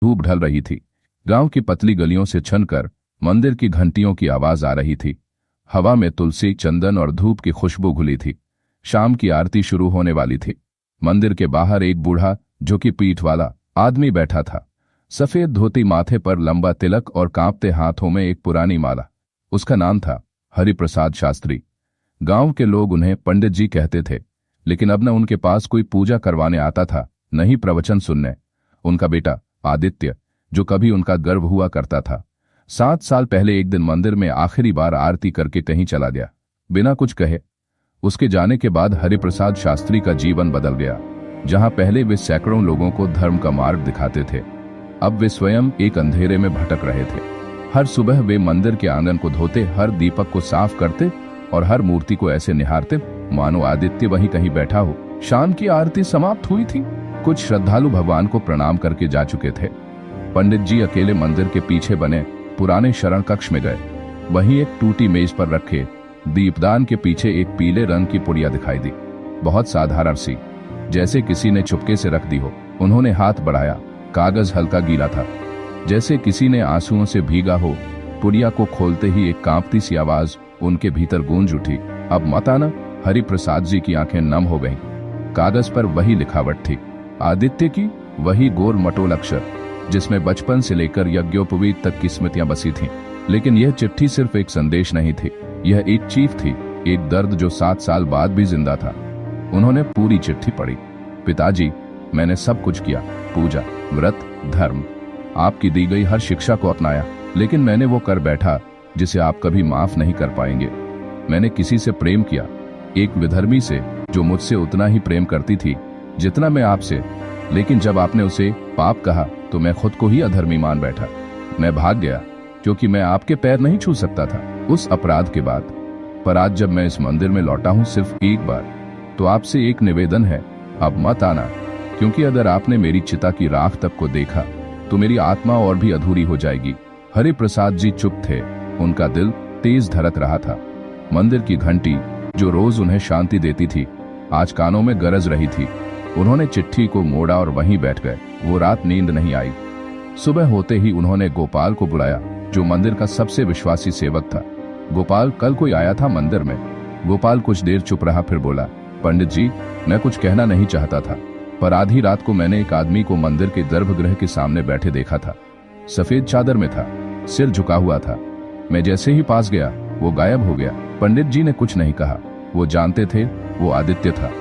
धूप ढल रही थी। गांव की पतली गलियों से छनकर मंदिर की घंटियों की आवाज आ रही थी। हवा में तुलसी, चंदन और धूप की खुशबू घुली थी। शाम की आरती शुरू होने वाली थी। मंदिर के बाहर एक बूढ़ा झुकी पीठ वाला आदमी बैठा था। सफेद धोती, माथे पर लंबा तिलक और कांपते हाथों में एक पुरानी माला। उसका नाम था हरिप्रसाद शास्त्री। गांव के लोग उन्हें पंडित जी कहते थे, लेकिन अब न उनके पास कोई पूजा करवाने आता था, न ही प्रवचन सुनने। उनका बेटा आदित्य, जो कभी उनका गर्व हुआ करता था, 7 साल पहले एक दिन मंदिर में आखिरी बार आरती करके कहीं चला गया, बिना कुछ कहे। उसके जाने के बाद हरिप्रसाद शास्त्री का जीवन बदल गया। जहां पहले वे सैकड़ों लोगों को धर्म का मार्ग दिखाते थे, अब वे स्वयं एक अंधेरे में भटक रहे थे। हर सुबह वे मंदिर के आंगन को धोते, हर दीपक को साफ करते और हर मूर्ति को ऐसे निहारते मानो आदित्य वहीं कहीं बैठा हो। शाम की आरती समाप्त हुई थी। कुछ श्रद्धालु भगवान को प्रणाम करके जा चुके थे। पंडित जी अकेले मंदिर के पीछे बने पुराने शरण कक्ष में गए। वहीं एक टूटी मेज पर रखे दीपदान के पीछे एक पीले रंग की पुड़िया दिखाई दी, बहुत साधारण सी, जैसे किसी ने चुपके से रख दी हो। उन्होंने हाथ बढ़ाया। कागज हल्का गीला था, जैसे किसी ने आंसुओं से भीगा हो। पुड़िया को खोलते ही एक कांपती सी आवाज उनके भीतर गूंज उठी, अब मत आना। हरिप्रसाद जी की आंखें नम हो गईं। कागज पर वही लिखावट थी, आदित्य की, वही गोल मटोल अक्षर जिसमें बचपन से लेकर यज्ञोपवीत तक की स्मृतियां बसी थीं। लेकिन यह चिट्ठी सिर्फ एक संदेश नहीं थी, यह एक चीख थी, एक दर्द जो 7 साल बाद भी जिंदा था। उन्होंने पूरी चिट्ठी पढ़ी। पिताजी, मैंने सब कुछ किया, पूजा, व्रत, धर्म, आपकी दी गई हर शिक्षा को अपनाया, लेकिन मैंने वो कर बैठा जिसे आप कभी माफ नहीं कर पाएंगे। मैंने किसी से प्रेम किया, एक विधर्मी से, जो मुझसे उतना ही प्रेम करती थी जितना मैं आपसे, लेकिन जब आपने उसे पाप कहा तो मैं खुद को ही अधर्मी मान बैठा। मैं भाग गया क्योंकि मैं आपके पैर नहीं छू सकता था उस अपराध के बाद। पर आज जब मैं इस मंदिर में लौटा हूं सिर्फ एक बार, तो आपसे एक निवेदन है, अब मत आना, क्योंकि अगर आपने मेरी चिता की राख तक को देखा तो मेरी आत्मा और भी अधूरी हो जाएगी। हरिप्रसाद जी चुप थे, उनका दिल तेज धड़क रहा था। मंदिर की घंटी, जो रोज उन्हें शांति देती थी, आज कानों में गरज रही थी। उन्होंने चिट्ठी को मोड़ा और वहीं बैठ गए। वो रात नींद नहीं आई। सुबह होते ही उन्होंने गोपाल को बुलाया, जो मंदिर का सबसे विश्वासी सेवक था। गोपाल, कल कोई आया था मंदिर में? गोपाल कुछ देर चुप रहा, फिर बोला, पंडित जी, मैं कुछ कहना नहीं चाहता था, पर आधी रात को मैंने एक आदमी को मंदिर के गर्भगृह के सामने बैठे देखा था। सफेद चादर में था, सिर झुका हुआ था। मैं जैसे ही पास गया वो गायब हो गया। पंडित जी ने कुछ नहीं कहा, वो जानते थे वो आदित्य था।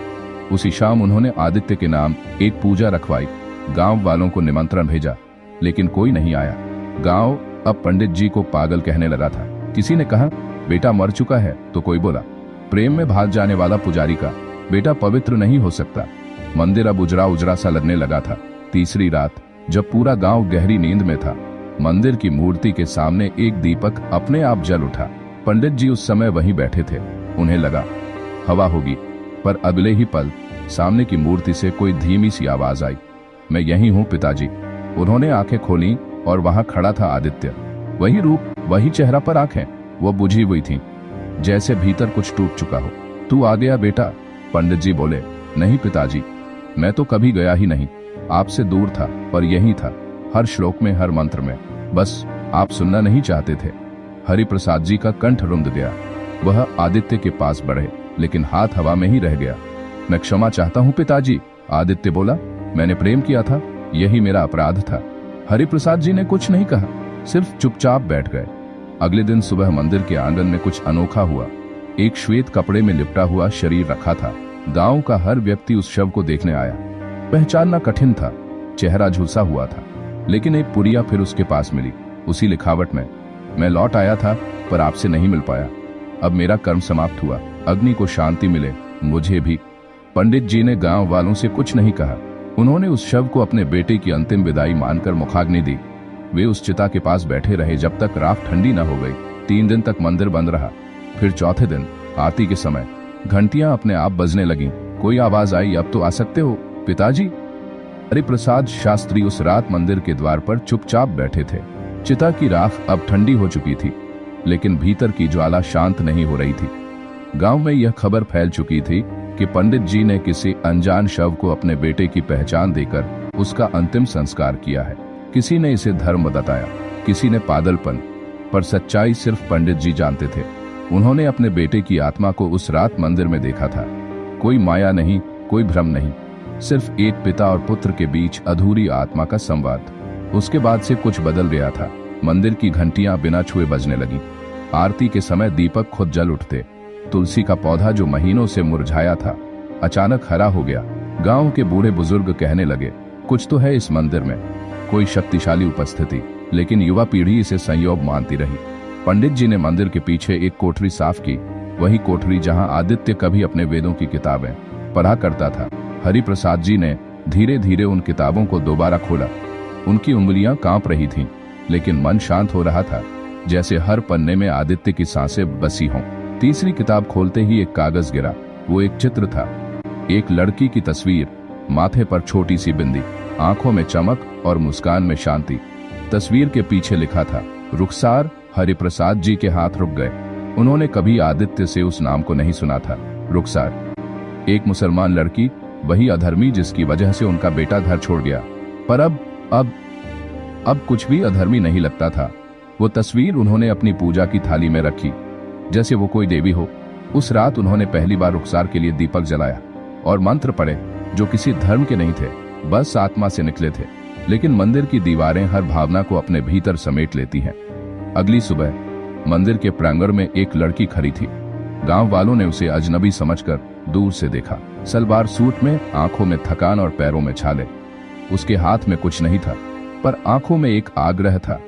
उसी शाम उन्होंने आदित्य के नाम एक पूजा रखवाई, गांव वालों को निमंत्रण भेजा, लेकिन कोई नहीं आया। गांव अब पंडित जी को पागल कहने लगा था। किसी ने कहा, बेटा मर चुका है, तो कोई बोला, प्रेम में भाग जाने वाला पुजारी का बेटा पवित्र नहीं हो सकता। मंदिर अब उजरा उजरा सा लगने लगा था। तीसरी रात, जब पूरा गांव गहरी नींद में था, मंदिर की मूर्ति के सामने एक दीपक अपने आप जल उठा। पंडित जी उस समय वहीं बैठे थे। उन्हें लगा हवा होगी, पर अगले ही पल सामने की मूर्ति से कोई धीमी सी आवाज आई, मैं यहीं हूं पिताजी। उन्होंने आंखें खोली और वहां खड़ा था आदित्य। वही रूप, वही चेहरा, पर आंखें वो बुझी हुई थीं, जैसे भीतर कुछ टूट चुका हो। तू आ गया बेटा? पंडित जी बोले, नहीं पिताजी, मैं तो कभी गया ही नहीं, आपसे दूर था, पर यही था, हर श्लोक में, हर मंत्र में, बस आप सुनना नहीं चाहते थे। हरिप्रसाद जी का कंठ रुंध गया। वह आदित्य के पास बढ़े, लेकिन हाथ हवा में ही रह गया। मैं क्षमा चाहता हूं पिताजी, आदित्य बोला, मैंने प्रेम किया था, यही मेरा अपराध था। हरिप्रसाद जी ने कुछ नहीं कहा, सिर्फ चुपचाप बैठ गए। अगले दिन सुबह मंदिर के आंगन में कुछ अनोखा हुआ। एक श्वेत कपड़े में लिपटा हुआ शरीर रखा था। गांव का हर व्यक्ति उस शव को देखने आया। पहचानना कठिन था, चेहरा झुलसा हुआ था, लेकिन एक पुड़िया फिर उसके पास मिली, उसी लिखावट में, मैं लौट आया था पर आपसे नहीं मिल पाया, अब मेरा कर्म समाप्त हुआ, अग्नि को शांति मिले, मुझे भी। पंडित जी ने गांव वालों से कुछ नहीं कहा। उन्होंने उस शव को अपने बेटे की अंतिम विदाई मानकर मुखाग्नि दी। वे उस चिता के पास बैठे रहे जब तक राख ठंडी न हो गई। 3 दिन तक मंदिर बंद रहा। फिर चौथे दिन आरती के समय घंटियां अपने आप बजने लगीं। कोई आवाज आई, अब तो आ सकते हो पिताजी। हरिप्रसाद शास्त्री उस रात मंदिर के द्वार पर चुपचाप बैठे थे। चिता की राख अब ठंडी हो चुकी थी, लेकिन भीतर की ज्वाला शांत नहीं हो रही थी। गांव में यह खबर फैल चुकी थी कि पंडित जी ने किसी अनजान शव को अपने बेटे की पहचान देकर उसका अंतिम संस्कार किया है। किसी ने इसे धर्म बताया, किसी ने पागलपन, पर सच्चाई सिर्फ पंडित जी जानते थे। उन्होंने अपने बेटे की आत्मा को उस रात मंदिर में देखा था। कोई माया नहीं, कोई भ्रम नहीं, सिर्फ एक पिता और पुत्र के बीच अधूरी आत्मा का संवाद। उसके बाद से कुछ बदल गया था। मंदिर की घंटियां बिना छुए बजने लगी। आरती के समय दीपक खुद जल उठते। तुलसी का पौधा जो महीनों से मुरझाया था अचानक हरा हो गया। गांव के बूढ़े बुजुर्ग कहने लगे, कुछ तो है इस मंदिर में, कोई शक्तिशाली उपस्थिति। लेकिन युवा पीढ़ी इसे संयोग मानती रही। पंडित जी ने मंदिर के पीछे एक कोठरी साफ की, वही कोठरी जहां आदित्य कभी अपने वेदों की किताबें पढ़ा करता था। हरिप्रसाद जी ने धीरे धीरे उन किताबों को दोबारा खोला। उनकी उंगलियां कांप रही थीं, लेकिन मन शांत हो रहा था, जैसे हर पन्ने में आदित्य की सांसें बसी हों। तीसरी किताब खोलते ही एक कागज गिरा। वो एक चित्र था, एक लड़की की तस्वीर, माथे पर छोटी सी बिंदी, आंखों में चमक और मुस्कान में शांति। तस्वीर के पीछे लिखा था, रुखसार। हरिप्रसाद जी के हाथ रुक गए। उन्होंने कभी आदित्य से उस नाम को नहीं सुना था। रुखसार, एक मुसलमान लड़की, वही अधर्मी जिसकी वजह से उनका बेटा घर छोड़ गया। पर अब कुछ भी अधर्मी नहीं लगता था। वो तस्वीर उन्होंने अपनी पूजा की थाली में रखी, जैसे वो कोई देवी हो। उस रात उन्होंने पहली बार रुखसार के लिए दीपक जलाया और मंत्र पढ़े, जो किसी धर्म के नहीं थे, बस आत्मा से निकले थे। लेकिन मंदिर की दीवारें हर भावना को अपने भीतर समेट लेती हैं। अगली सुबह मंदिर के प्रांगण में एक लड़की खड़ी थी। गांव वालों ने उसे अजनबी समझकर दूर से देखा। सलवार सूट में, आंखों में थकान और पैरों में छाले। उसके हाथ में कुछ नहीं था, पर आंखों में एक आग्रह था।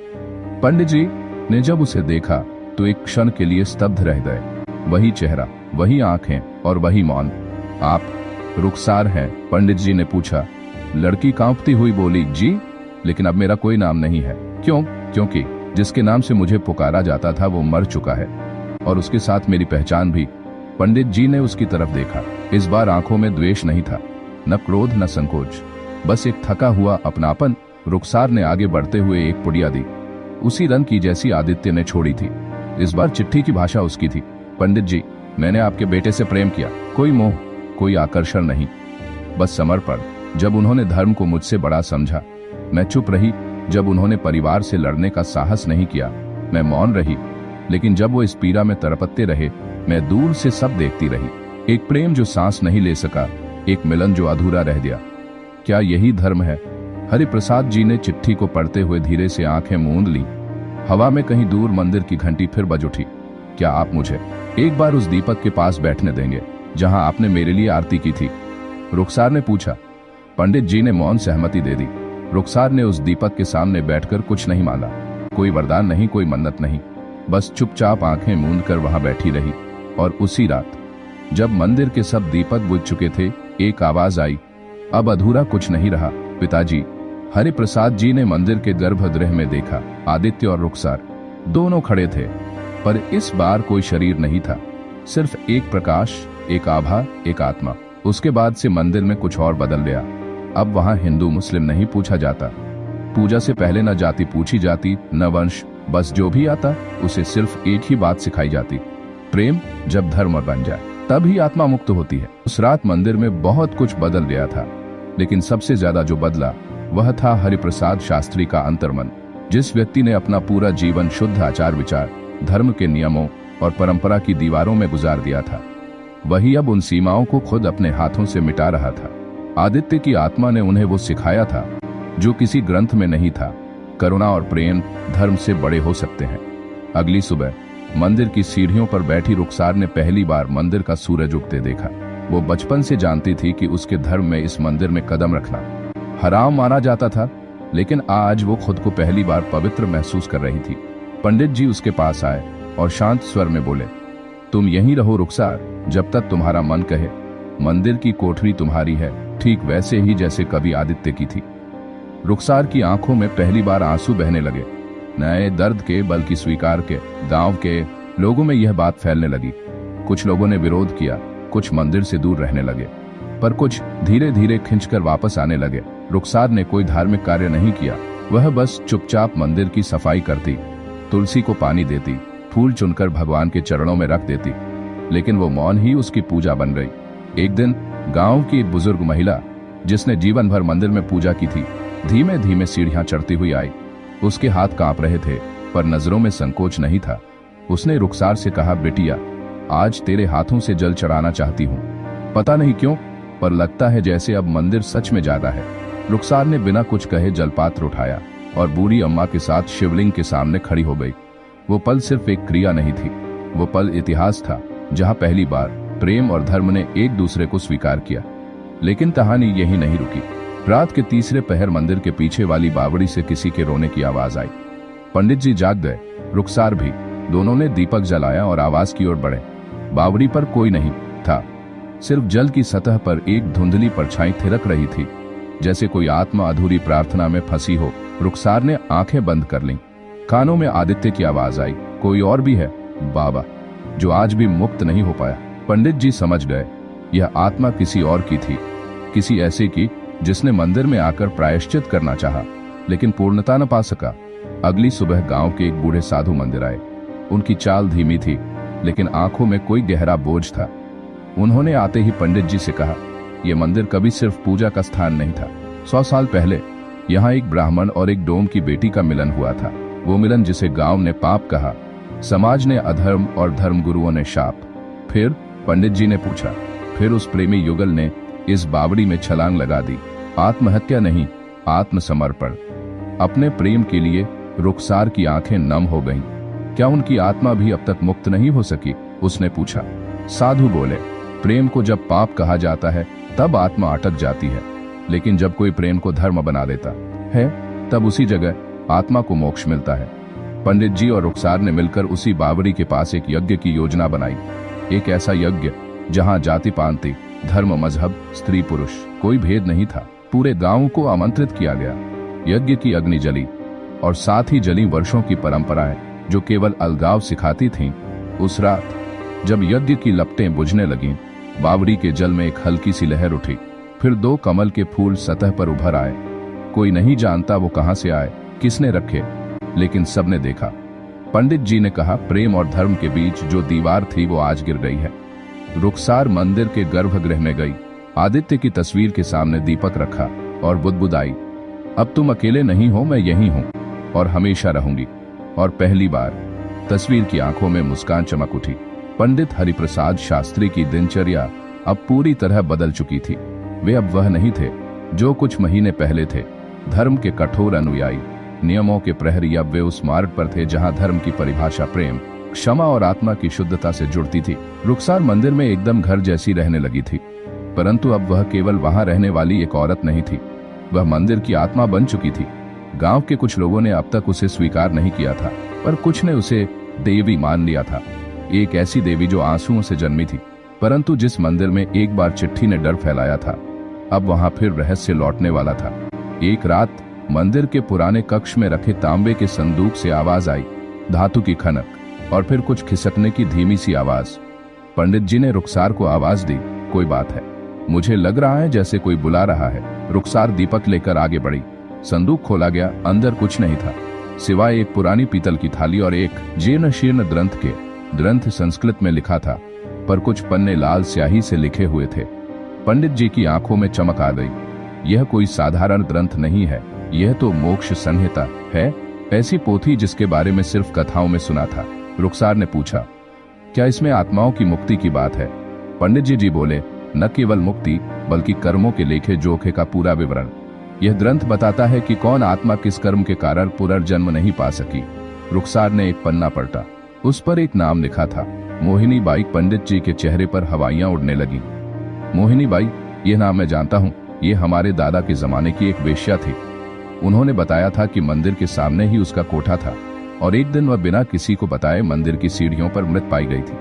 पंडित जी ने जब उसे देखा तो एक क्षण के लिए स्तब्ध रह गए। वही चेहरा, वही आंखें और वही मौन। आप रुखसार हैं? पंडित जी ने पूछा। लड़की कांपती हुई बोली, जी, लेकिन अब मेरा कोई नाम नहीं है। क्यों? क्योंकि जिसके नाम से मुझे पुकारा जाता था वो मर चुका है, और उसके साथ मेरी पहचान भी। पंडित जी ने उसकी तरफ देखा। इस बार आंखों में द्वेष नहीं था, न क्रोध न संकोच, बस एक थका हुआ अपनापन। रुखसार ने आगे बढ़ते हुए एक पुड़िया दी, उसी रंग की जैसी आदित्य ने छोड़ी थी। इस बार चिट्ठी की भाषा उसकी थी। पंडित जी, मैंने आपके बेटे से प्रेम किया, कोई मोह, कोई आकर्षण नहीं, बस समर्पण। जब उन्होंने धर्म को मुझसे बड़ा समझा, मैं चुप रही। जब उन्होंने परिवार से लड़ने का साहस नहीं किया, मैं मौन रही। लेकिन जब वो इस पीड़ा में तड़पते रहे, मैं दूर से सब देखती रही। एक प्रेम जो सांस नहीं ले सका, एक मिलन जो अधूरा रह गया। क्या यही धर्म है? हरिप्रसाद जी ने चिट्ठी को पढ़ते हुए धीरे से आंखें मूंद ली। हवा में कहीं दूर मंदिर की घंटी फिर बज उठी। क्या आप मुझे एक बार उस दीपक के पास बैठने देंगे जहां आपने मेरे लिए आरती की थी? रुखसार ने पूछा। पंडित जी ने मौन सहमति दे दी। रुखसार ने उस दीपक के सामने बैठकर कुछ नहीं मांगा, कोई वरदान नहीं, कोई मन्नत नहीं, बस चुपचाप आंखें मूंद कर वहां बैठी रही। और उसी रात जब मंदिर के सब दीपक बुझ चुके थे, एक आवाज आई, अब अधूरा कुछ नहीं रहा। पिताजी। हरिप्रसाद जी ने मंदिर के गर्भगृह में देखा। आदित्य और रुखसार दोनों खड़े थे, पर इस बार कोई शरीर नहीं था, सिर्फ एक प्रकाश, एक आभा, एक आत्मा। उसके बाद से मंदिर में कुछ और बदल गया। अब वहां हिंदू मुस्लिम नहीं पूछा जाता। पूजा से पहले न जाति पूछी जाती, न वंश, बस जो भी आता उसे सिर्फ एक ही बात सिखाई जाती, प्रेम जब धर्म बन जाए तब ही आत्मा मुक्त होती है। उस रात मंदिर में बहुत कुछ बदल गया था, लेकिन सबसे ज्यादा जो बदला वह था हरिप्रसाद शास्त्री का अंतर्मन। जिस व्यक्ति ने अपना पूरा जीवन शुद्ध आचार विचार, धर्म के नियमों और परंपरा की दीवारों में गुजार दिया था, वही अब उन सीमाओं को खुद अपने हाथों से मिटा रहा था। आदित्य की आत्मा ने उन्हें वो सिखाया था जो किसी ग्रंथ में नहीं था, करुणा और प्रेम धर्म से बड़े हो सकते हैं। अगली सुबह मंदिर की सीढ़ियों पर बैठी रुखसार ने पहली बार मंदिर का सूरज उगते देखा। वो बचपन से जानती थी कि उसके धर्म में इस मंदिर में कदम रखना हराम माना जाता था, लेकिन आज वो खुद को पहली बार पवित्र महसूस कर रही थी। पंडित जी उसके पास आए और शांत स्वर में बोले, तुम यहीं रहो रुखसार, जब तक तुम्हारा मन कहे। मंदिर की कोठरी तुम्हारी है, ठीक वैसे ही जैसे कभी आदित्य की थी। रुखसार की आंखों में पहली बार आंसू बहने लगे, नए दर्द के बल्कि स्वीकार के। गांव के लोगों में यह बात फैलने लगी। कुछ लोगों ने विरोध किया, कुछ मंदिर से दूर रहने लगे, पर कुछ धीरे धीरे खिंचकर वापस आने लगे। रुखसार ने कोई धार्मिक कार्य नहीं किया, वह बस चुपचाप मंदिर की सफाई करती, तुलसी को पानी देती, फूल चुनकर भगवान के चरणों में रख देती। लेकिन वो मौन ही उसकी पूजा बन गई। एक दिन गांव की एक बुजुर्ग महिला, जिसने जीवन भर मंदिर में पूजा की थी, धीमे धीमे सीढ़ियां चढ़ती हुई आई। उसके हाथ कांप रहे थे, पर नजरों में संकोच नहीं था। उसने रुखसार से कहा, बेटिया, आज तेरे हाथों से जल चढ़ाना चाहती हूँ। पता नहीं क्यों, पर लगता है जैसे अब मंदिर सच में ज्यादा है। रुखसार ने बिना कुछ कहे जलपात्र उठाया और बूढ़ी अम्मा के साथ शिवलिंग के सामने खड़ी हो गई। वो पल सिर्फ एक क्रिया नहीं थी, वो पल इतिहास था, जहां पहली बार प्रेम और धर्म ने एक दूसरे को स्वीकार किया। लेकिन कहानी यही नहीं रुकी। रात के तीसरे पहर मंदिर के पीछे वाली बावड़ी से किसी के रोने की आवाज आई। पंडित जी जाग गए, रुखसार भी। दोनों ने दीपक जलाया और आवाज की ओर बढ़े। बावड़ी पर कोई नहीं था, सिर्फ जल की सतह पर एक धुंधली परछाई थिरक रही थी, जैसे कोई आत्मा अधूरी प्रार्थना में फंसी हो। रुखसार ने आंखें बंद कर लीं। कानों में आदित्य की आवाज आई, कोई और भी है बाबा, जो आज भी मुक्त नहीं हो पाया। पंडित जी समझ गए, यह आत्मा किसी और की थी, किसी ऐसे की जिसने मंदिर में आकर प्रायश्चित करना चाहा, लेकिन पूर्णता न पा सका। अगली सुबह गांव के एक बूढ़े साधु मंदिर आए। उनकी चाल धीमी थी, लेकिन आंखों में कोई गहरा बोझ था। उन्होंने आते ही पंडित जी से कहा, यह मंदिर कभी सिर्फ पूजा का स्थान नहीं था। 100 साल पहले यहाँ एक ब्राह्मण और एक डोम की बेटी का मिलन हुआ था। वो मिलन जिसे गांव ने पाप कहा, समाज ने अधर्म और धर्मगुरुओं ने शाप। फिर पंडित जी ने पूछा, फिर उस प्रेमी युगल ने इस बावड़ी में छलांग लगा दी। आत्महत्या नहीं, आत्मसमर्पण। अपने प्रेम के लिए रुखसार की आंखें नम हो गईं। क्या उनकी आत्मा भी अब तक मुक्त नहीं हो सकी? उसने पूछा। साधु बोले, प्रेम को जब पाप कहा जाता है तब आत्मा अटक जाती है, लेकिन जब कोई प्रेम को धर्म बना देता है तब उसी जगह आत्मा को मोक्ष मिलता है। पंडित जी और रुखसार ने मिलकर उसी बावड़ी के पास एक यज्ञ की योजना बनाई। एक ऐसा यज्ञ जहां जाति पांति, धर्म, मजहब, स्त्री पुरुष कोई भेद नहीं था। पूरे गांव को आमंत्रित किया गया। यज्ञ की अग्नि जली और साथ ही जली वर्षों की परंपराएं जो केवल अलगाव सिखाती थीं। उस रात जब यज्ञ की लपटें बुझने लगीं, बावड़ी के जल में एक हल्की सी लहर उठी। फिर 2 कमल के फूल सतह पर उभर आए। कोई नहीं जानता वो कहां से आए, किसने रखे, लेकिन सबने देखा। पंडित जी ने कहा, प्रेम और धर्म के बीच जो दीवार थी वो आज गिर गई है। रुखसार मंदिर के गर्भगृह में गई, आदित्य की तस्वीर के सामने दीपक रखा और बुदबुदाई, अब तुम अकेले नहीं हो, मैं यही हूं और हमेशा रहूंगी। और पहली बार तस्वीर की आंखों में मुस्कान चमक उठी। पंडित हरिप्रसाद शास्त्री की दिनचर्या अब पूरी तरह बदल चुकी थी। वे अब वह नहीं थे जो कुछ महीने पहले थे। धर्म के कठोर अनुयायी, नियमों के प्रहरी, अब वे उस मार्ग पर थे जहां धर्म की परिभाषा प्रेम, क्षमा और आत्मा की शुद्धता से जुड़ती थी। रुखसार मंदिर में एकदम घर जैसी रहने लगी थी, परंतु अब वह केवल वहां रहने वाली एक औरत नहीं थी, वह मंदिर की आत्मा बन चुकी थी। गांव के कुछ लोगों ने अब तक उसे स्वीकार नहीं किया था, पर कुछ ने उसे देवी मान लिया था। एक ऐसी देवी जो आंसुओं से जन्मी थी, परंतु जिस मंदिर में एक बार चिट्ठी ने डर फैलाया था, अब वहां फिर रहस्य लौटने वाला था। एक रात मंदिर के पुराने कक्ष में रखे तांबे के संदूक से आवाज आई, धातु की खनक और फिर कुछ खिसकने की धीमी सी आवाज। पंडित जी ने रुखसार को आवाज दी, कोई बात है, मुझे लग रहा है जैसे कोई बुला रहा है। रुखसार दीपक लेकर आगे बढ़ी। संदूक खोला गया। अंदर कुछ नहीं था सिवाय एक पुरानी पीतल की थाली और एक जीर्ण शीर्ण ग्रंथ के। ग्रंथ संस्कृत में लिखा था, पर कुछ पन्ने लाल स्याही से लिखे हुए थे। पंडित जी की आंखों में चमक आ गई। यह कोई साधारण ग्रंथ नहीं है, यह तो मोक्ष संहिता है, ऐसी पोथी जिसके बारे में सिर्फ कथाओं में सुना था। रुखसार ने पूछा, क्या इसमें आत्माओं की मुक्ति की बात है? पंडित जी बोले, न केवल मुक्ति बल्कि कर्मों के लेखे जोखे का पूरा विवरण। यह ग्रंथ बताता है कि कौन आत्मा किस कर्म के कारण पुनर्जन्म नहीं पा सकी। रुखसार ने एक पन्ना पलटा। उस पर एक नाम लिखा था, मोहिनी बाई। पंडित जी के चेहरे पर हवाइयां उड़ने लगीं। मोहिनी बाई, यह नाम मैं जानता हूँ, ये हमारे दादा के जमाने की एक वेश्या थी। उन्होंने बताया था कि मंदिर के सामने ही उसका कोठा था और एक दिन वह बिना किसी को बताए मंदिर की सीढ़ियों पर मृत पाई गई थी।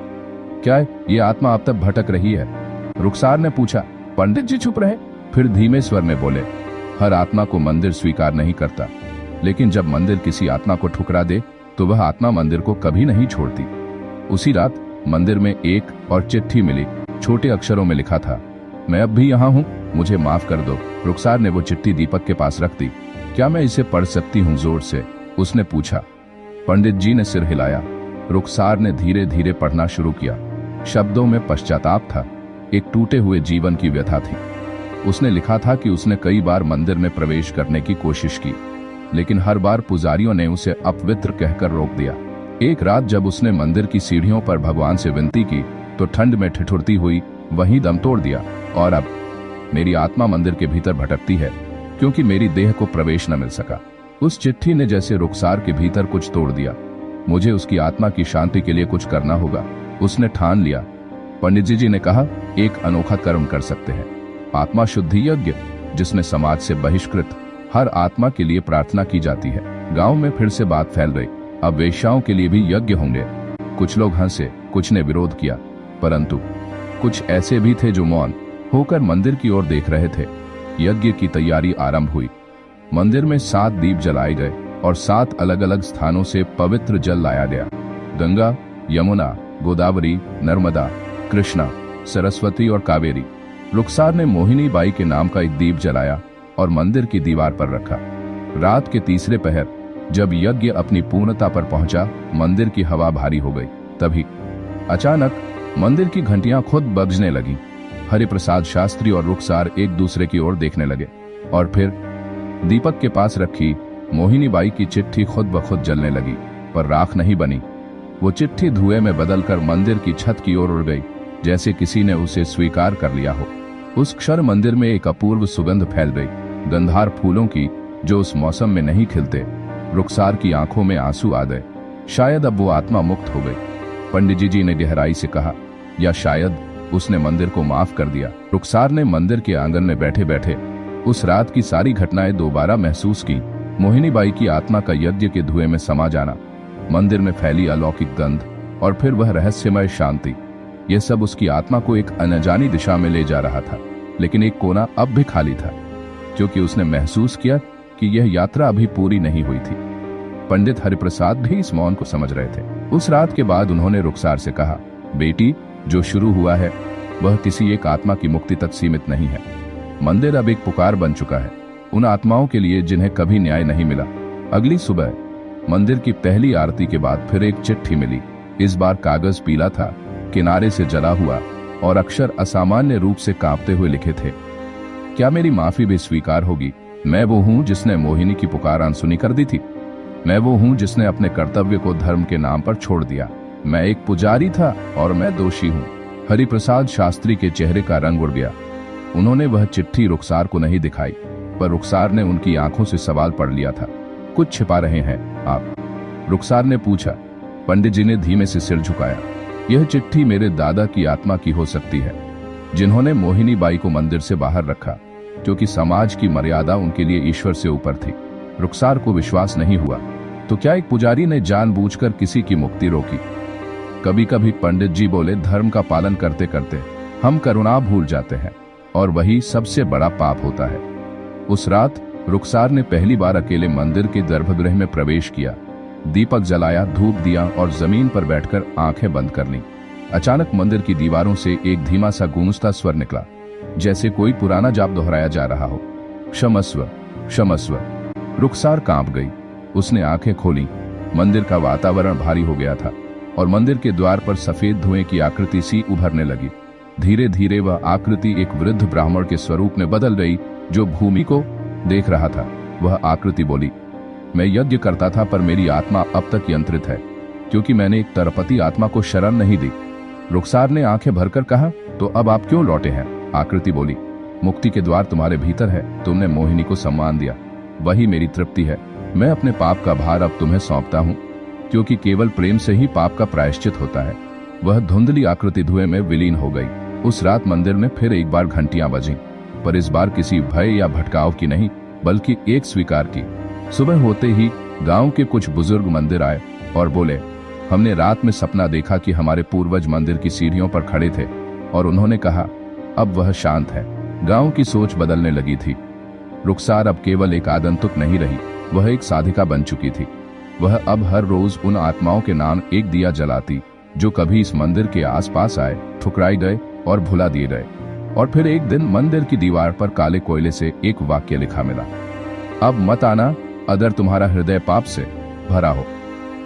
क्या ये आत्मा अब तक भटक रही है? रुखसार ने पूछा। पंडित जी चुप रहे, फिर धीमे स्वर में बोले, हर आत्मा को मंदिर स्वीकार नहीं करता, लेकिन जब मंदिर किसी आत्मा को ठुकरा दे तो वह आत्मा मंदिर को कभी नहीं छोड़ती। उसी रात मंदिर में एक और चिट्ठी मिली। छोटे अक्षरों में लिखा था, मैं अब भी यहाँ हूँ, मुझे माफ कर दो। रुखसार ने वो चिट्ठी दीपक के पास रख दी। क्या मैं इसे पढ़ सकती हूँ? जोर से उसने पूछा। पंडित जी ने सिर हिलाया। रुखसार ने धीरे धीरे पढ़ना शुरू किया। शब्दों में पश्चाताप था, एक टूटे हुए जीवन की व्यथा थी। उसने लिखा था कि उसने कई बार मंदिर में प्रवेश करने की कोशिश की, लेकिन हर बार पुजारियों ने उसे अपवित्र कहकर रोक दिया। एक रात जब उसने मंदिर की सीढ़ियों पर भगवान से विनती की तो ठंड में ठिठुरती हुई वहीं दम तोड़ दिया, और अब मेरी आत्मा मंदिर के भीतर भटकती है क्योंकि मेरी देह को प्रवेश न मिल सका। उस चिट्ठी ने जैसे रुखसार के भीतर कुछ तोड़ दिया। मुझे उसकी आत्मा की शांति के लिए कुछ करना होगा। उसने ठान लिया। पंडित जी ने कहा, एक अनोखा कर्म कर सकते हैं, आत्मा शुद्धि यज्ञ, जिसमें समाज से बहिष्कृत हर आत्मा के लिए प्रार्थना की जाती है। गांव में फिर से बात फैल रही, अब वेश्याओं के लिए भी यज्ञ होंगे। कुछ लोग हंसे, कुछ ने विरोध किया, परंतु कुछ ऐसे भी थे जो मौन होकर मंदिर की ओर देख रहे थे। यज्ञ की तैयारी आरंभ हुई। मंदिर में 7 दीप जलाए गए और 7 अलग अलग स्थानों से पवित्र जल लाया गया। गंगा, यमुना, गोदावरी, नर्मदा, कृष्णा, सरस्वती और कावेरी। रुखसार ने मोहिनी बाई के नाम का एक दीप जलाया और मंदिर की दीवार पर रखा। रात के तीसरे पहर जब यज्ञ अपनी पूर्णता पर पहुंचा, मंदिर की हवा भारी हो गई। तभी अचानक मंदिर की घंटियां खुद बजने लगीं। हरिप्रसाद शास्त्री और रुखसार एक दूसरे की ओर देखने लगे, और फिर दीपक के पास रखी मोहिनी बाई की चिट्ठी खुद ब खुद जलने लगी, पर राख नहीं बनी। वो चिट्ठी धुएं में बदलकर मंदिर की छत की ओर उड़ गई, जैसे किसी ने उसे स्वीकार कर लिया हो। उस क्षण मंदिर में एक अपूर्व सुगंध फैल गई, गंधार फूलों की, जो उस मौसम में नहीं खिलते। रुखसार की आंखों में आंसू आ गए। शायद अब वो आत्मा मुक्त हो गई। पंडित जी ने गहराई से कहा, या शायद उसने मंदिर को माफ कर दिया। रुखसार ने मंदिर के आंगन में बैठे बैठे उस रात की सारी घटनाएं दोबारा महसूस की। मोहिनी बाई की आत्मा का यज्ञ के धुएं में समा जाना, मंदिर में फैली अलौकिक गंध, और फिर वह रहस्यमय शांति। यह सब उसकी आत्मा को एक अनजानी दिशा में ले जा रहा था। लेकिन एक कोना अब भी खाली था, क्योंकि उसने महसूस किया कि यह यात्रा अभी पूरी नहीं हुई थी। पंडित हरिप्रसाद भी इस मौन को समझ रहे थे। उस रात के बाद उन्होंने रुखसार से कहा, बेटी, जो शुरू हुआ है वह किसी एक आत्मा की मुक्ति तक सीमित नहीं है। मंदिर अब एक पुकार बन चुका है उन आत्माओं के लिए जिन्हें कभी न्याय नहीं मिला। अगली सुबह मंदिर की पहली आरती के बाद फिर एक चिट्ठी मिली। इस बार कागज पीला था, किनारे से जला हुआ, और अक्षर असामान्य रूप से कांपते हुए लिखे थे, क्या मेरी माफी भी स्वीकार होगी? मैं वो हूं जिसने मोहिनी की पुकार अनसुनी कर दी थी। मैं वो हूं जिसने अपने कर्तव्य को धर्म के नाम पर छोड़ दिया। मैं एक पुजारी था और मैं दोषी हूं। हरिप्रसाद शास्त्री के चेहरे का रंग उड़ गया। उन्होंने वह चिट्ठी रुखसार को नहीं दिखाई, पर रुखसार ने उनकी आंखों से सवाल पढ़ लिया था। कुछ छिपा रहे हैं आप? रुखसार ने पूछा। पंडित जी ने धीमे से सिर झुकाया। यह चिट्ठी मेरे दादा की आत्मा की हो सकती है, जिन्होंने मोहिनी बाई को मंदिर से बाहर रखा, क्योंकि समाज की मर्यादा उनके लिए ईश्वर से ऊपर थी। रुखसार को विश्वास नहीं हुआ, तो क्या एक पुजारी ने जानबूझकर किसी की मुक्ति रोकी? कभी कभी पंडित जी बोले, धर्म का पालन करते करते हम करुणा भूल जाते हैं, और वही सबसे बड़ा पाप होता है। उस रात रुखसार ने पहली बार अकेले मंदिर के गर्भगृह में प्रवेश किया। दीपक जलाया, धूप दिया और जमीन पर बैठकर आंखें बंद कर लीं। अचानक मंदिर की दीवारों से एक धीमा सा गूंजता स्वर निकला, जैसे कोई पुराना जाप दोहराया जा रहा हो। क्षमस्व, क्षमस्व। रुखसार कांप गई। उसने आंखें खोली। मंदिर का वातावरण भारी हो गया था और मंदिर के द्वार पर सफेद धुएं की आकृति सी उभरने लगी। धीरे धीरे वह आकृति एक वृद्ध ब्राह्मण के स्वरूप में बदल गई, जो भूमि को देख रहा था। वह आकृति बोली, मैं यज्ञ करता था, पर मेरी आत्मा अब तक यंत्रित है, क्योंकि मैंने एक तरपती आत्मा को शरण नहीं दी। रुखसार ने आंखें भरकर कहा, तो अब आप क्यों लौटे हैं? आकृति बोली, मुक्ति के द्वार तुम्हारे भीतर है। तुमने मोहिनी को सम्मान दिया, वही मेरी तृप्ति है। मैं अपने पाप का भार अब तुम्हें सौंपता हूँ, क्योंकि केवल प्रेम से ही पाप का प्रायश्चित होता है। वह धुंधली आकृति धुएं में विलीन हो गई। उस रात मंदिर में फिर एक बार घंटियां बजीं, पर इस बार किसी भय या भटकाव की नहीं, बल्कि एक स्वीकार की। सुबह होते ही गांव के कुछ बुजुर्ग मंदिर आए और बोले, हमने रात में सपना देखा कि हमारे पूर्वज मंदिर की सीढ़ियों पर खड़े थे, और उन्होंने कहा अब वह शांत है। गांव की सोच बदलने लगी थी। रुखसार अब केवल एक आगंतुक नहीं रही, वह एक साधिका बन चुकी थी। वह अब हर रोज उन आत्माओं के नाम एक दिया जलाती जो कभी इस मंदिर के आसपास आए, ठुकराए गए और भुला दिए गए। और फिर एक दिन मंदिर की दीवार पर काले कोयले से एक वाक्य लिखा मिला, अब मत आना अगर तुम्हारा हृदय पाप से भरा हो।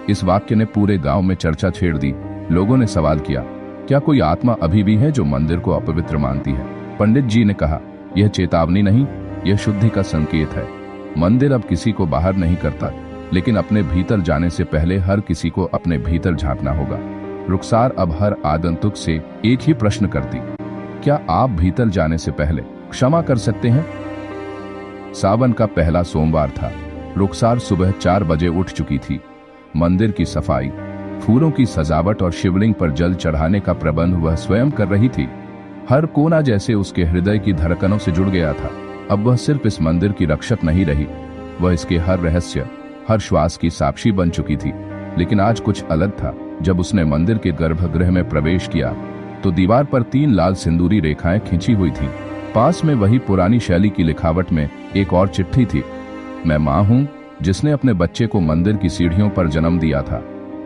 इस वाक्य ने पूरे गांव में चर्चा छेड़ दी। लोगों ने सवाल किया, क्या कोई आत्मा अभी भी है जो मंदिर को अपवित्र मानती है? पंडित जी ने कहा, यह चेतावनी नहीं, यह शुद्धि का संकेत है। मंदिर अब किसी को बाहर नहीं करता, लेकिन अपने भीतर जाने से पहले हर किसी को अपने भीतर झांकना होगा। रुखसार अब हर आगंतुक से एक ही प्रश्न करती, क्या आप भीतर जाने से पहले क्षमा कर सकते हैं? सावन का पहला सोमवार था। रुखसार सुबह 4 बजे उठ चुकी थी। मंदिर की सफाई, फूलों की सजावट और शिवलिंग पर जल चढ़ाने का प्रबंध वह स्वयं कर रही थी। हर कोना जैसे उसके हृदय की धड़कनों से जुड़ गया था। अब वह सिर्फ इस मंदिर की रक्षक नहीं रही, वह इसके हर रहस्य, हर श्वास की साक्षी बन चुकी थी। लेकिन आज कुछ अलग था। जब उसने मंदिर के गर्भगृह में प्रवेश किया तो दीवार पर 3 लाल सिंदूरी रेखाएं खींची हुई थीं। पास में वही पुरानी शैली की लिखावट में एक और चिट्ठी थी। मैं मां हूं जिसने अपने बच्चे को मंदिर की सीढ़ियों पर जन्म दिया था,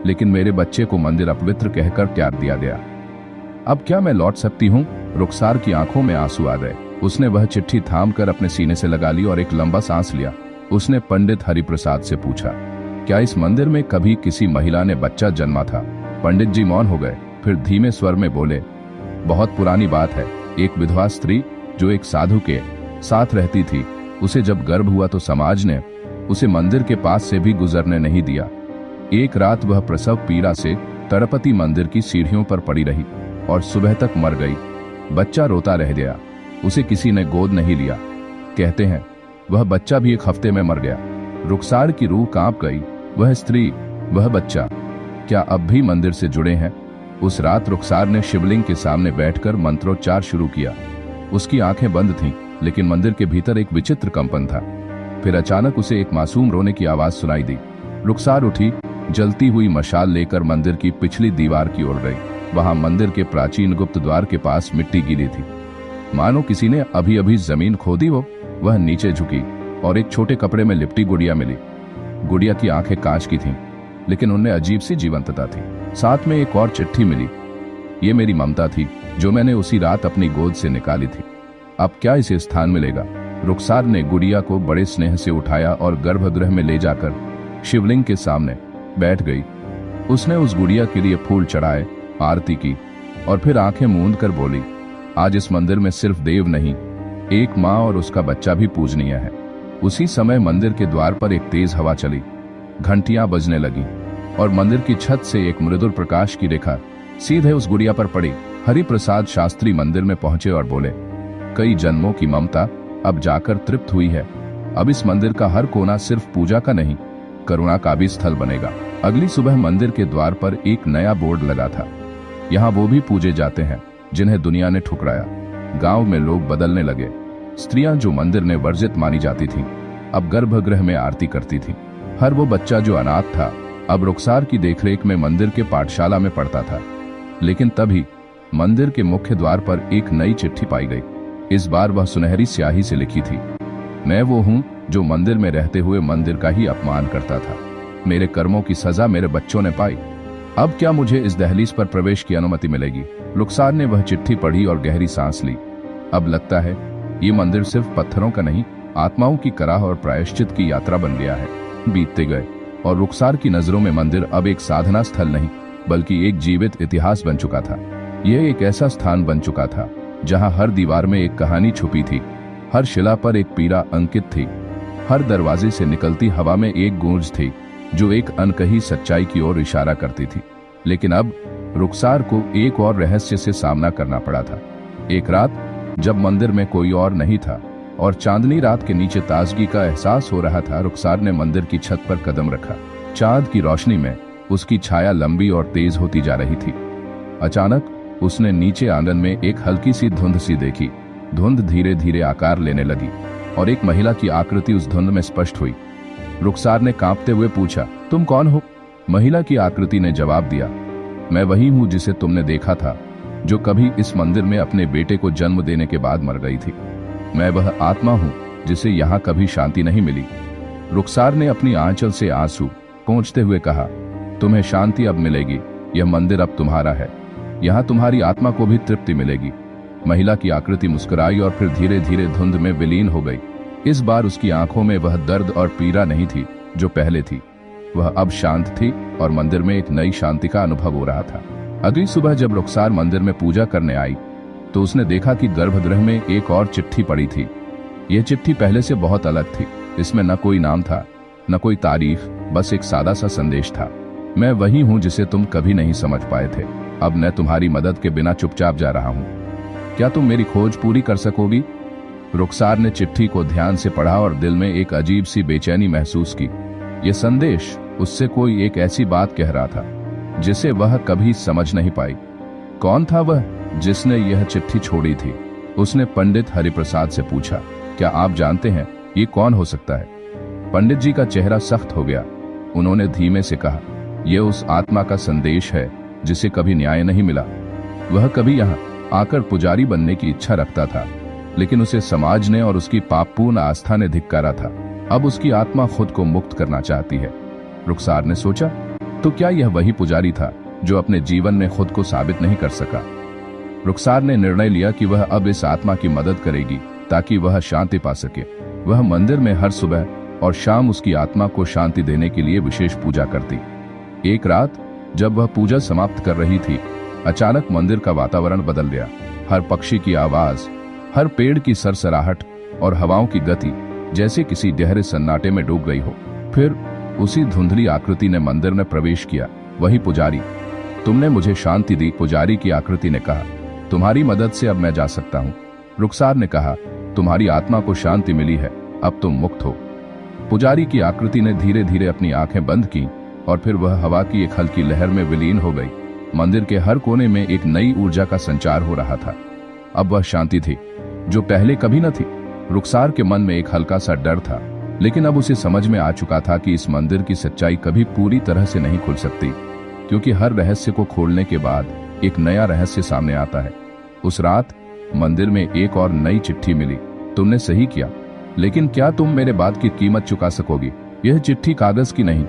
लेकिन मेरे बच्चे को मंदिर अपवित्र कहकर त्याग दिया गया। अब क्या मैं लौट सकती हूँ? रुखसार की आंखों में आंसू आ गए। उसने वह चिट्ठी थामकर अपने सीने से लगा ली और एक लंबा सांस लिया। उसने पंडित हरिप्रसाद से पूछा, क्या इस मंदिर में कभी किसी महिला ने बच्चा जन्मा था? पंडित जी मौन हो गए, फिर धीमे स्वर में बोले, बहुत पुरानी बात है। एक विधवा स्त्री जो एक साधु के साथ रहती थी, उसे जब गर्भ हुआ तो समाज ने उसे मंदिर के पास से भी गुजरने नहीं दिया। एक रात वह प्रसव पीड़ा से तड़पती मंदिर की सीढ़ियों पर पड़ी रही और सुबह तक मर गई। बच्चा रोता रह गया, उसे किसी ने गोद नहीं लिया। कहते हैं वह बच्चा भी 1 हफ्ते में मर गया। रुखसार की रूह कांप गई। वह स्त्री, वह बच्चा, क्या अब भी मंदिर से जुड़े हैं? उस रात रुखसार ने शिवलिंग के सामने बैठकर मंत्रोच्चार शुरू किया। उसकी आंखें बंद थीं, लेकिन मंदिर के भीतर एक विचित्र कंपन था। फिर अचानक उसे एक मासूम रोने की आवाज सुनाई दी। रुखसार उठी, जलती हुई मशाल लेकर मंदिर की पिछली दीवार की ओर गई। वहां मंदिर के प्राचीन गुप्त द्वार के पास मिट्टी गिरी थी, मानो किसी ने अभी अभी जमीन खोदी हो। वह नीचे झुकी और एक छोटे कपड़े में लिपटी गुड़िया मिली। गुड़िया की आंखें कांच की थीं, लेकिन उनमें अजीब सी जीवंतता थी। साथ में एक और चिट्ठी मिली। ये मेरी ममता थी जो मैंने उसी रात अपनी गोद से निकाली थी। अब क्या इसे स्थान मिलेगा? रुखसार ने गुड़िया को बड़े स्नेह से उठाया और गर्भगृह में ले जाकर शिवलिंग के सामने बैठ गई। उसने उस गुड़िया के लिए फूल चढ़ाए, आरती की और फिर आंखें मूंद कर बोली, आज इस मंदिर में सिर्फ देव नहीं, एक माँ और उसका बच्चा भी पूजनीय है। उसी समय मंदिर के द्वार पर एक तेज हवा चली, घंटियां बजने लगी और मंदिर की छत से एक मृदुल प्रकाश की रेखा सीधे उस गुड़िया पर पड़ी। हरिप्रसाद शास्त्री मंदिर में पहुंचे और बोले, कई जन्मों की ममता अब जाकर तृप्त हुई है। अब इस मंदिर का हर कोना सिर्फ पूजा का नहीं, करुणा का भी स्थल बनेगा। अगली सुबह मंदिर के द्वार पर एक नया बोर्ड लगा था, यहाँ वो भी पूजे जाते हैं जिन्हें दुनिया ने ठुकराया। गांव में लोग बदलने लगे। स्त्रियां जो मंदिर में वर्जित मानी जाती थीं, अब गर्भगृह में आरती करती थीं। हर वो बच्चा जो अनाथ था, अब रुखसार की देखरेख में मंदिर के पाठशाला में पढ़ता था। लेकिन तभी मंदिर के मुख्य द्वार पर एक नई चिट्ठी पाई गई। इस बार वह सुनहरी स्याही से लिखी थी, मैं वो हूं जो मंदिर में रहते हुए मंदिर का ही अपमान करता था। मेरे कर्मों की सजा मेरे बच्चों ने पाई। अब क्या मुझे इस दहलीज पर प्रवेश की अनुमति मिलेगी? रुखसार ने वह चिट्ठी पढ़ी और गहरी सांस ली। अब लगता है ये मंदिर सिर्फ पत्थरों का नहीं, आत्माओं की कराह और प्रायश्चित की यात्रा बन गया है। बीतते गए और रुखसार की नजरों में मंदिर अब एक साधना स्थल नहीं, बल्कि एक जीवित इतिहास बन चुका था। यह एक ऐसा स्थान बन चुका था जहां हर दीवार में एक कहानी छुपी थी, हर शिला पर एक पीड़ा अंकित थी, हर दरवाजे से निकलती हवा में एक गूंज थी जो एक अनकही सच्चाई की ओर इशारा करती थी। लेकिन अब रुखसार को एक और रहस्य से सामना करना पड़ा था। एक रात जब मंदिर में कोई और नहीं था और चांदनी रात के नीचे ताजगी का एहसास हो रहा था, रुखसार ने मंदिर की छत पर कदम रखा। चांद की रोशनी में उसकी छाया लंबी और तेज होती जा रही थी। अचानक उसने नीचे आंगन में एक हल्की सी धुंध सी देखी। धुंध धीरे धीरे आकार लेने लगी और एक महिला की आकृति उस धुंध में स्पष्ट हुई। रुखसार ने कांपते हुए पूछा, तुम कौन हो? महिला की आकृति ने जवाब दिया, मैं वही हूं जिसे तुमने देखा था, जो कभी इस मंदिर में अपने बेटे को जन्म देने के बाद मर गई थी। मैं वह आत्मा हूं जिसे यहाँ कभी शांति नहीं मिली। रुखसार ने अपनी आंचल से आंसू पोंछते हुए कहा, तुम्हें शांति अब मिलेगी, यह मंदिर अब तुम्हारा है, यहाँ तुम्हारी आत्मा को भी तृप्ति मिलेगी। महिला की आकृति मुस्कुराई और फिर धीरे धीरे धुंध में विलीन हो गई। इस बार उसकी आंखों में वह दर्द और पीड़ा नहीं थी जो पहले थी, वह अब शांत थी और मंदिर में एक नई शांति का अनुभव हो रहा था। अगली सुबह जब रुखसार मंदिर में पूजा करने आई तो उसने देखा कि गर्भगृह में एक और चिट्ठी पड़ी थी। यह चिट्ठी पहले से बहुत अलग थी। इसमें न कोई नाम था, न कोई तारीख, बस एक सादा सा संदेश था। मैं वही हूं जिसे तुम कभी नहीं समझ पाए थे। अब मैं तुम्हारी मदद के बिना चुपचाप जा रहा हूं। क्या तुम मेरी खोज पूरी कर सकोगी? रुखसार ने चिट्ठी को ध्यान से पढ़ा और दिल में एक अजीब सी बेचैनी महसूस की। यह संदेश उससे कोई एक ऐसी बात कह रहा था जिसे वह कभी समझ नहीं पाई। कौन था वह जिसने यह चिट्ठी छोड़ी थी? उसने पंडित हरिप्रसाद से पूछा, क्या आप जानते हैं ये कौन हो सकता है? पंडित जी का चेहरा सख्त हो गया। उन्होंने धीमे से कहा, यह उस आत्मा का संदेश है जिसे कभी न्याय नहीं मिला। वह कभी यहाँ आकर पुजारी बनने की इच्छा रखता था, लेकिन उसे समाज ने और उसकी पापपूर्ण आस्था ने धिक्कारा था। अब उसकी आत्मा खुद को मुक्त करना चाहती है। रुखसार ने सोचा, तो क्या यह वही पुजारी था जो अपने जीवन में खुद को साबित नहीं कर सका? रुखसार ने निर्णय लिया कि वह अब इस आत्मा की मदद करेगी ताकि वह शांति पा सके। वह मंदिर में हर सुबह और शाम उसकी आत्मा को शांति देने के लिए विशेष पूजा करती। एक रात जब वह पूजा समाप्त कर रही थी, अचानक मंदिर का वातावरण बदल गया। हर पक्षी की आवाज, हर पेड़ की सरसराहट और हवाओं की गति जैसे किसी गहरे सन्नाटे में डूब गई हो। फिर उसी धुंधली आकृति ने मंदिर में प्रवेश किया। वही पुजारी। तुमने मुझे शांति दी, पुजारी की आकृति ने कहा। तुम्हारी मदद से अब मैं जा सकता हूँ। रुखसार ने कहा, तुम्हारी आत्मा को शांति मिली है, अब तुम मुक्त हो। पुजारी की आकृति ने धीरे धीरे अपनी आंखें बंद की और फिर वह हवा की एक हल्की लहर में विलीन हो गई। मंदिर के हर कोने में एक नई ऊर्जा का संचार हो रहा था। अब वह शांति थी जो पहले कभी न थी। रुखसार के मन में एक हल्का सा डर था, लेकिन अब उसे समझ में आ चुका था कि इस मंदिर की सच्चाई कभी पूरी तरह से नहीं खुल सकती, क्योंकि हर रहस्य को खोलने के बाद एक नया रहस्य सामने आता है। उस रात मंदिर में एक और नई चिट्ठी मिली। तुमने सही किया, लेकिन क्या तुम मेरे बात की कीमत चुका सकोगी? यह चिट्ठी कागज की नहीं,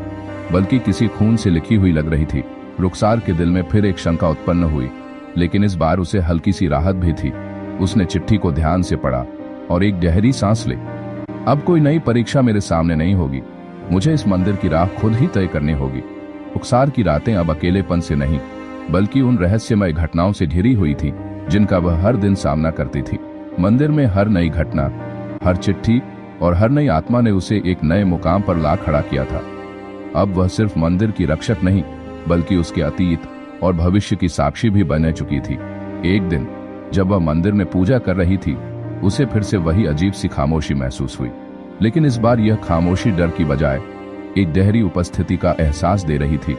बल्कि किसी खून से लिखी हुई लग रही थी। रुखसार के दिल में फिर एक शंका उत्पन्न हुई, लेकिन इस बार उसे हल्की सी राहत भी थी। उसने चिट्ठी को ध्यान से पढ़ा और एक गहरी सांस ली। अब कोई नई परीक्षा मेरे सामने नहीं होगी। मुझे इस मंदिर की राह खुद ही तय करनी होगी। रुखसार की रातें अब अकेलेपन से नहीं, बल्कि उन रहस्यमय घटनाओं से घिरी हुई थी जिनका वह हर दिन सामना करती थी। मंदिर में हर नई घटना, हर चिट्ठी और हर नई आत्मा ने उसे एक नए मुकाम पर ला खड़ा किया था। अब वह सिर्फ मंदिर की रक्षक नहीं, बल्कि उसके अतीत और भविष्य की साक्षी भी बन चुकी थी। एक दिन जब वह मंदिर में पूजा कर रही थी, उसे फिर से वही अजीब सी खामोशी महसूस हुई, लेकिन इस बार यह खामोशी डर की बजाय एक गहरी उपस्थिति का एहसास दे रही थी।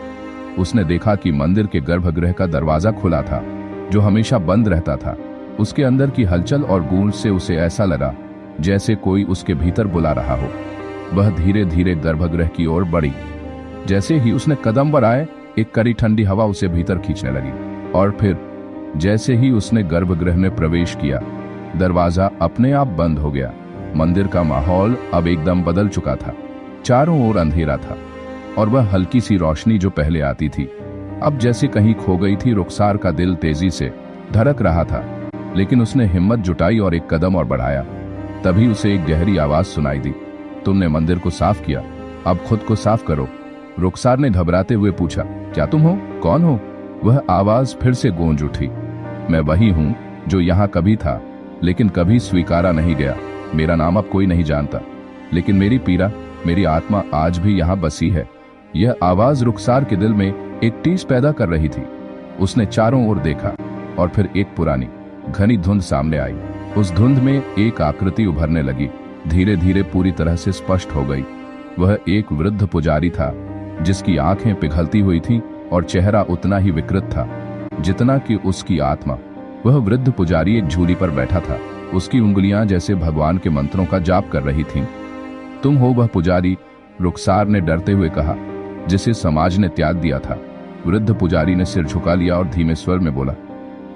उसने देखा कि मंदिर के गर्भगृह का दरवाजा खुला था, जो हमेशा बंद रहता था। उसके अंदर की हलचल और गूंज से उसे ऐसा लगा जैसे कोई उसके भीतर बुला रहा हो। वह धीरे धीरे गर्भगृह की ओर बढ़ी। जैसे ही उसने कदम बढ़ाए, एक कड़ी ठंडी हवा उसे भीतर खींचने लगी, और फिर जैसे ही उसने गर्भगृह में प्रवेश किया, दरवाजा अपने आप बंद हो गया। मंदिर का माहौल अब एकदम बदल चुका था। चारों ओर अंधेरा था और वह हल्की सी रोशनी जो पहले आती थी अब जैसे कहीं खो गई थी। रुखसार का दिल तेजी से धड़क रहा था, लेकिन उसने हिम्मत जुटाई और एक कदम और बढ़ाया। तभी उसे एक गहरी आवाज सुनाई दी, तुमने मंदिर को साफ किया, अब खुद को साफ करो। रुखसार ने घबराते हुए पूछा, क्या तुम हो? कौन हो? वह आवाज फिर से गूंज उठी, मैं वही हूं जो यहाँ कभी था, लेकिन कभी स्वीकारा नहीं गया। मेरा नाम अब कोई नहीं जानता, लेकिन मेरी पीड़ा, मेरी आत्मा आज भी यहाँ बसी है। यह आवाज रुखसार के दिल में एक टीस पैदा कर रही थी। उसने चारों ओर देखा और फिर एक पुरानी घनी धुंध सामने आई। उस धुंध में एक आकृति उभरने लगी, धीरे धीरे पूरी तरह से स्पष्ट हो गई। वह एक वृद्ध पुजारी था, जिसकी आंखें पिघलती हुई थीं और चेहरा उतना ही विकृत था जितना कि उसकी आत्मा। वह वृद्ध पुजारी एक झूली पर बैठा था। उसकी उंगलियां जैसे भगवान के मंत्रों का जाप कर रही थीं। तुम हो वह पुजारी? रुखसार ने डरते हुए कहा, जिसे समाज ने त्याग दिया था। वृद्ध पुजारी ने सिर झुका लिया और धीमे स्वर में बोला,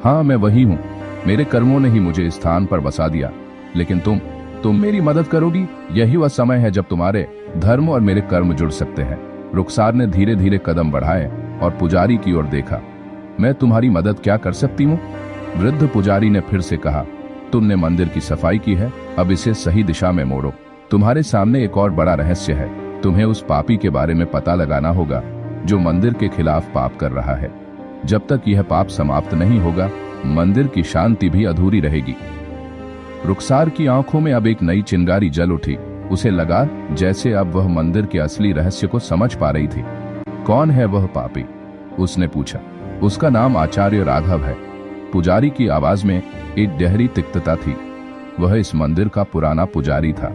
हाँ मैं वही हूँ। मेरे कर्मों ने ही मुझे इस स्थान पर बसा दिया, लेकिन तुम मेरी मदद करोगी? यही वह समय है जब तुम्हारे धर्म और मेरे कर्म जुड़ सकते हैं। रुखसार ने धीरे धीरे कदम बढ़ाए और पुजारी की ओर देखा। मैं तुम्हारी मदद क्या कर सकती हूँ? वृद्ध पुजारी ने फिर से कहा, तुमने मंदिर की सफाई की है, अब इसे सही दिशा में मोड़ो। तुम्हारे सामने एक और बड़ा रहस्य है। तुम्हें उस पापी के बारे में पता लगाना होगा जो मंदिर के खिलाफ पाप कर रहा है। जब तक यह पाप समाप्त नहीं होगा, मंदिर की शांति भी अधूरी रहेगी। रुखसार की आंखों में अब एक नई चिंगारी जल उठी। उसे लगा जैसे अब वह मंदिर के असली रहस्य को समझ पा रही थी। कौन है वह पापी? उसने पूछा। उसका नाम आचार्य राघव है। पुजारी की आवाज में एक गहरी तिक्तता थी। वह इस मंदिर का पुराना पुजारी था,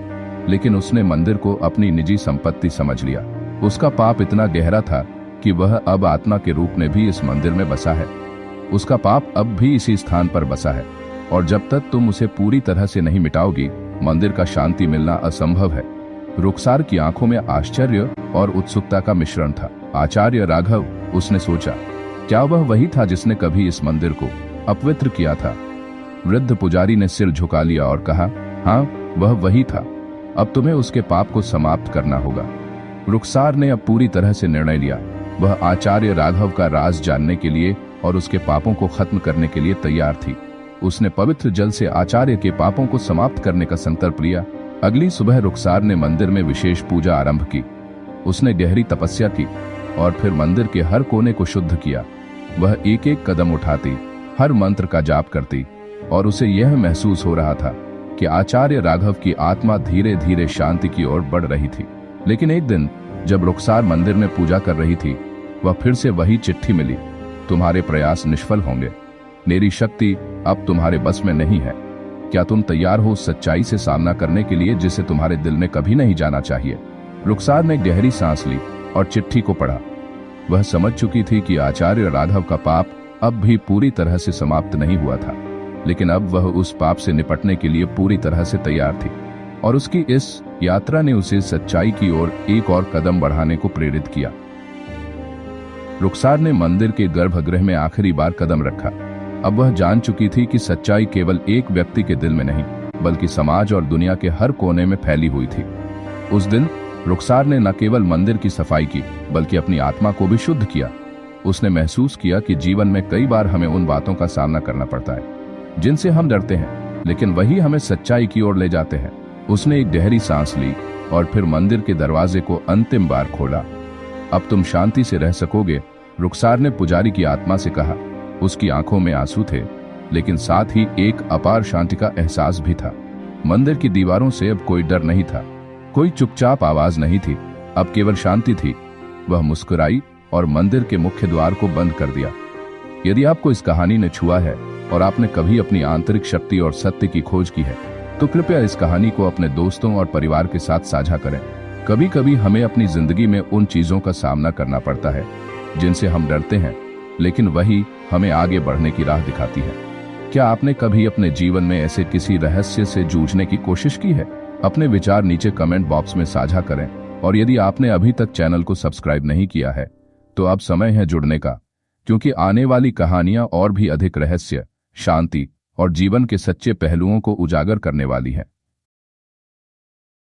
लेकिन उसने मंदिर को अपनी निजी संपत्ति समझ लिया। उसका पाप इतना गहरा था कि वह अब आत्मा के रूप में भी इस मंदिर में बसा है। उसका पाप अब भी इसी स्थान पर बसा है, और जब तक तुम उसे पूरी तरह से नहीं मिटाओगी, मंदिर का शांति मिलना असंभव है। रुखसार की आंखों में आश्चर्य और उत्सुकता का मिश्रण था। आचार्य राघव, उसने सोचा, क्या वह वही था जिसने कभी इस मंदिर को अपवित्र किया था? वृद्ध पुजारी ने सिर झुका लिया और कहा, हाँ, वह वही था। अब तुम्हें उसके पाप को समाप्त करना होगा। रुखसार ने अब पूरी तरह से निर्णय लिया। वह आचार्य राघव का राज जानने के लिए और उसके पापों को खत्म करने के लिए तैयार थी। उसने पवित्र जल से आचार्य के पापों को समाप्त करने का संकल्प लिया। अगली सुबह रुखसार ने मंदिर में विशेष पूजा आरंभ की। उसने गहरी तपस्या की और फिर मंदिर के हर कोने को शुद्ध किया। वह एक एक कदम उठाती, हर मंत्र का जाप करती, और उसे यह महसूस हो रहा था कि आचार्य राघव की आत्मा धीरे धीरे शांति की ओर बढ़ रही थी। लेकिन एक दिन जब रुखसार मंदिर में पूजा कर रही थी, वह फिर से वही चिट्ठी मिली। तुम्हारे प्रयास निष्फल होंगे। मेरी शक्ति अब तुम्हारे बस में नहीं है। क्या तुम तैयार हो सच्चाई से सामना करने के लिए जिसे तुम्हारे दिल में कभी नहीं जाना चाहिए? रुखसार ने गहरी सांस ली और चिट्ठी को पढ़ा। वह समझ चुकी थी कि आचार्य राघव का पाप अब भी पूरी तरह से समाप्त नहीं हुआ था, लेकिन अब वह उस पाप से निपटने के लिए पूरी तरह से तैयार थी, और उसकी इस यात्रा ने उसे सच्चाई की ओर एक और कदम बढ़ाने को प्रेरित किया। रुखसार ने मंदिर के गर्भगृह में आखिरी बार कदम रखा। अब वह जान चुकी थी कि सच्चाई केवल एक व्यक्ति के दिल में नहीं, बल्कि समाज और दुनिया के हर कोने में फैली हुई थी। उस दिन रुखसार ने न केवल मंदिर की सफाई की, बल्कि अपनी आत्मा को भी शुद्ध किया। उसने महसूस किया कि जीवन में कई बार हमें उन बातों का सामना करना पड़ता है जिनसे हम डरते हैं, लेकिन वही हमें सच्चाई की ओर ले जाते हैं। उसने एक गहरी सांस ली और फिर मंदिर के दरवाजे को अंतिम बार खोला। अब तुम शांति से रह सकोगे, रुखसार ने पुजारी की आत्मा से कहा। उसकी आंखों में आंसू थे, लेकिन साथ ही एक अपार शांति का एहसास भी था। मंदिर की दीवारों से अब कोई डर नहीं था, कोई चुपचाप आवाज नहीं थी, अब केवल शांति थी। वह मुस्कुराई और मंदिर के मुख्य द्वार को बंद कर दिया। यदि आपको इस कहानी ने छुआ है और आपने कभी अपनी आंतरिक शक्ति और सत्य की खोज की है, तो कृपया इस कहानी को अपने दोस्तों और परिवार के साथ साझा करें। कभी कभी हमें अपनी जिंदगी में उन चीजों का सामना करना पड़ता है जिनसे हम डरते हैं, लेकिन वही हमें आगे बढ़ने की राह दिखाती है। क्या आपने कभी अपने जीवन में ऐसे किसी रहस्य से जूझने की कोशिश की है? अपने विचार नीचे कमेंट बॉक्स में साझा करें, और यदि आपने अभी तक चैनल को सब्सक्राइब नहीं किया है तो अब समय है जुड़ने का, क्योंकि आने वाली कहानियां और भी अधिक रहस्य, शांति और जीवन के सच्चे पहलुओं को उजागर करने वाली हैं।